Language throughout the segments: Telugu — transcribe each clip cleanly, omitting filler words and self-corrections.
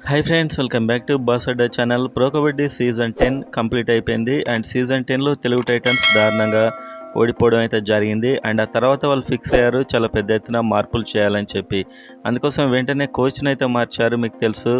Hi friends, welcome back to boss Adda channel. Pro kabaddi season 10 complete అయిపోయింది. అండ్ సీజన్ 10లో తెలుగు టైటన్స్ దారుణంగా ఓడిపోవడం అయితే జరిగింది. అండ్ ఆ తర్వాత వాళ్ళు ఫిక్స్ అయ్యారు చాలా పెద్ద ఎత్తున మార్పులు చేయాలని చెప్పి. అందుకోసం వెంటనే కోచ్ని అయితే మార్చారు, మీకు తెలుసు.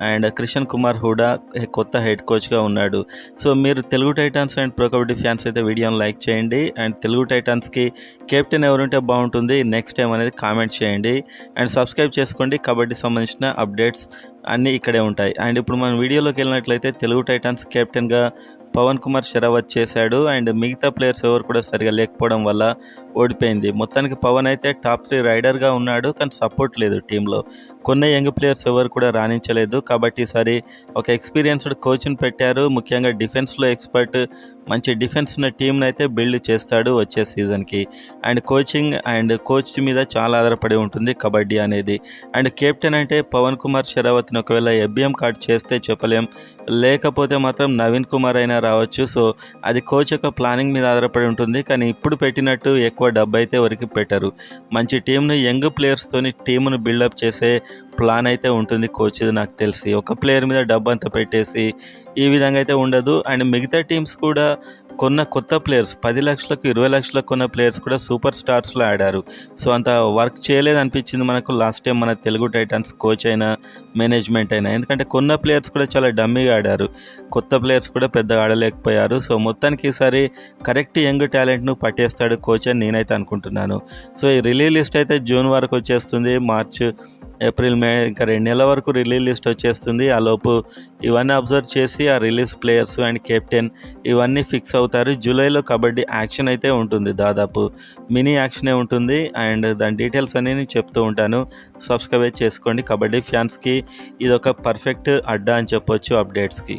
అండ్ క్రిషన్ కుమార్ హూడా కొత్త హెడ్ కోచ్గా ఉన్నాడు. సో మీరు Telugu Titans and pro kabaddi fans అయితే వీడియోని లైక్ చేయండి. అండ్ తెలుగు టైటన్స్కి కెప్టెన్ ఎవరుంటే బాగుంటుంది నెక్స్ట్ టైం అనేది కామెంట్ చేయండి. అండ్ సబ్స్క్రైబ్ చేసుకోండి. కబడ్డీ సంబంధించిన అప్డేట్స్ అన్నీ ఇక్కడే ఉంటాయి. అండ్ ఇప్పుడు మనం వీడియోలోకి వెళ్ళినట్లయితే తెలుగు టైటన్స్ కెప్టెన్గా పవన్ కుమార్ షెరావత్ చేశాడు. అండ్ మిగతా ప్లేయర్స్ ఎవరు కూడా సరిగా లేకపోవడం వల్ల ఓడిపోయింది. మొత్తానికి పవన్ అయితే టాప్ 3 రైడర్గా ఉన్నాడు, కానీ సపోర్ట్ లేదు టీంలో. కొన్ని యంగ్ ప్లేయర్స్ ఎవరు కూడా రాణించలేదు. కాబట్టి ఈసారి ఒక ఎక్స్పీరియన్స్డ్ కోచ్ని పెట్టారు. ముఖ్యంగా డిఫెన్స్లో ఎక్స్పర్ట్, మంచి డిఫెన్స్ ఉన్న టీంని అయితే బిల్డ్ చేస్తాడు వచ్చే సీజన్కి. అండ్ కోచింగ్ అండ్ కోచ్ మీద చాలా ఆధారపడి ఉంటుంది కబడ్డీ అనేది. అండ్ కెప్టెన్ అంటే పవన్ కుమార్ షెరావత్ని ఒకవేళ ఎఫ్బిఎం కార్డ్ చేస్తే చెప్పలేం, లేకపోతే మాత్రం నవీన్ కుమార్ అయినా రావచ్చు. సో అది కోచ్ యొక్క ప్లానింగ్ మీద ఆధారపడి ఉంటుంది. కానీ ఇప్పుడు పెట్టినట్టు ఎక్కువ డబ్బు అయితే ఎవరికి పెట్టరు. మంచి టీంను యంగ్ ప్లేయర్స్తోని టీమును బిల్డప్ చేసే ప్లాన్ అయితే ఉంటుంది కోచ్, నాకు తెలిసి. ఒక ప్లేయర్ మీద డబ్బు అంతా పెట్టేసి ఈ విధంగా అయితే ఉండదు. అండ్ మిగతా టీమ్స్ కూడా కొన్న కొత్త ప్లేయర్స్ 10 లక్షలకు 20 లక్షలకు కొన్న ప్లేయర్స్ కూడా సూపర్ స్టార్స్లో ఆడారు. సో అంత వర్క్ చేయలేదు అనిపించింది మనకు లాస్ట్ టైం మన తెలుగు టైటన్స్ కోచ్ అయినా మేనేజ్మెంట్ అయినా. ఎందుకంటే కొన్న ప్లేయర్స్ కూడా చాలా డమ్మీగా ఆడారు, కొత్త ప్లేయర్స్ కూడా పెద్దగా ఆడలేకపోయారు. సో మొత్తానికి ఈసారి కరెక్ట్ యంగ్ టాలెంట్ను పట్టేస్తాడు కోచ్ అని నేనైతే అనుకుంటున్నాను. సో ఈ రిలీజ్ లిస్ట్ అయితే జూన్ వరకు వచ్చేస్తుంది. మార్చ్, ఏప్రిల్, మే ఇంకా 2 నెలల వరకు రిలీజ్ లిస్ట్ వచ్చేస్తుంది. ఆ లోపు ఇవన్నీ అబ్జర్వ్ చేసి ఆ రిలీజ్ ప్లేయర్స్ అండ్ కెప్టెన్ ఇవన్నీ ఫిక్స్ అవుతారు. జూలైలో కబడ్డీ యాక్షన్ అయితే ఉంటుంది, దాదాపు మినీ యాక్షనే ఉంటుంది. అండ్ దాని డీటెయిల్స్ అన్నీ నేను చెప్తూ ఉంటాను. సబ్స్క్రైబ్ చేసుకోండి. కబడ్డీ ఫ్యాన్స్కి ఇది ఒక పర్ఫెక్ట్ అడ్డా అని చెప్పొచ్చు అప్డేట్స్కి.